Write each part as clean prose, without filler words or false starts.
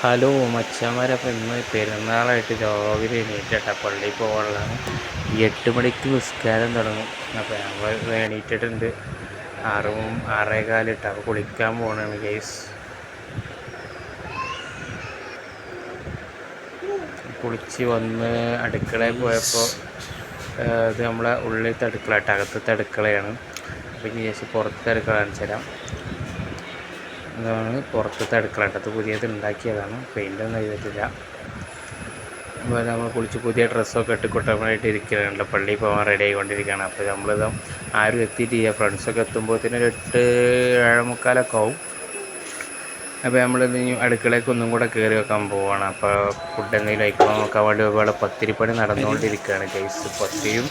Hello മച്ചാന്മാരപ്പം ഇന്ന് പെരുന്നാളായിട്ട് രാവിലെ എണീറ്റിട്ടാ പള്ളിയിൽ പോകാനുള്ളതാണ്. 8 മണിക്ക് നിസ്കാരം തുടങ്ങും. അപ്പോൾ ഞങ്ങൾ എണീറ്റിട്ടുണ്ട്. 6-6:15 അപ്പോൾ കുളിക്കാൻ പോകണമാണ് ഗൈസ്. കുളിച്ച് വന്ന് അടുക്കളയിൽ പോയപ്പോൾ ഇത് നമ്മളെ ഉള്ളിലത്തെ അടുക്കള കേട്ടോ, അകത്തത്തെ അടുക്കളയാണ്. അപ്പോൾ ഇനി ശേഷം പുറത്തെ അടുക്കള കാണിച്ചു തരാം. ഇതാണ് പുറത്തത്തെ അടുക്കള കേട്ടോ, അത് പുതിയത് ഉണ്ടാക്കിയതാണ്, പെയിൻ്റൊന്നും ചെയ്തിട്ടില്ല. അപ്പോൾ നമ്മൾ കുളിച്ച് പുതിയ ഡ്രസ്സൊക്കെ ഇട്ട് കുട്ടപ്പനായിട്ട് ഇരിക്കുകയാണല്ലോ, പള്ളിയിൽ പോകാൻ റെഡി ആയിക്കൊണ്ടിരിക്കുകയാണ്. അപ്പോൾ നമ്മളിത് ആരും എത്തിയിട്ടില്ല, ഫ്രണ്ട്സൊക്കെ എത്തുമ്പോഴത്തേനും ഒരു 8-7:45 ആവും. അപ്പോൾ നമ്മളിത് അടുക്കളയ്ക്ക് ഒന്നും കൂടെ കയറി വെക്കാൻ പോവുകയാണ്. അപ്പോൾ ഫുഡ് എന്തെങ്കിലും കഴിക്കണം നോക്കാൻ വേണ്ടി ഒരുപാട് പത്തിരിപ്പണി നടന്നുകൊണ്ടിരിക്കുകയാണ് ഗൈസ്. പത്തിരിയും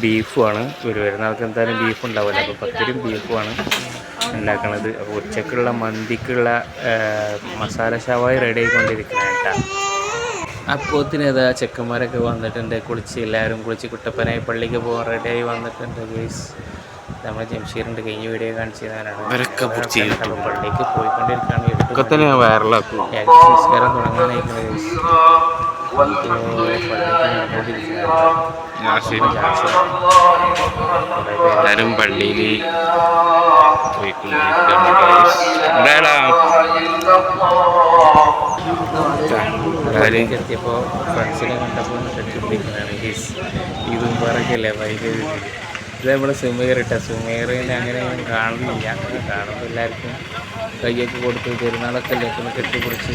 ബീഫുമാണ്. വരുന്നാൾക്ക് എന്തായാലും ബീഫ് ഉണ്ടാവില്ല, അപ്പോൾ പത്തിരിയും ബീഫുമാണ് ഉണ്ടാക്കണത്. അപ്പോൾ ഉച്ചക്കുള്ള മന്തിക്കുള്ള മസാല ഷവായി റെഡി ആയിക്കൊണ്ടിരിക്കുകയാണ് കേട്ടോ. അപ്പോത്തിന് ഏതാ ചെക്കന്മാരൊക്കെ വന്നിട്ടുണ്ട്. എല്ലാവരും കുളിച്ച് കുട്ടപ്പനായി പള്ളിക്ക് പോകാൻ റെഡിയായി വന്നിട്ടുണ്ട് ഗൈസ്. നമ്മൾ ജംഷീറിൻ്റെ കഴിഞ്ഞ വീഡിയോ കാണിച്ചു തരാനാണ്. അപ്പോൾ പള്ളിക്ക് പോയിക്കൊണ്ടിരിക്കുകയാണ്. സംസ്കാരം തുടങ്ങാനായിരിക്കുന്നത് ഗൈസ്. എല്ലാവരും പള്ളിയിൽ എത്തിയപ്പോൾ ഫ്രണ്ട്സിനെ കണ്ടപ്പോൾ കെട്ടിപ്പിടിക്കുന്നതാണ് ഗൈസ്. ഇതും പറക്കല്ലേ ഭയങ്കര ഇത് നമ്മുടെ സുമേർ ഇട്ട സുമേറിനെ അങ്ങനെ കാണുന്നില്ല. കാണുമ്പോൾ എല്ലാവർക്കും കയ്യൊക്കെ കൊടുത്ത് പെരുന്നാളൊക്കെ ലേക്കൊന്ന് കെട്ടിപ്പിടിച്ച്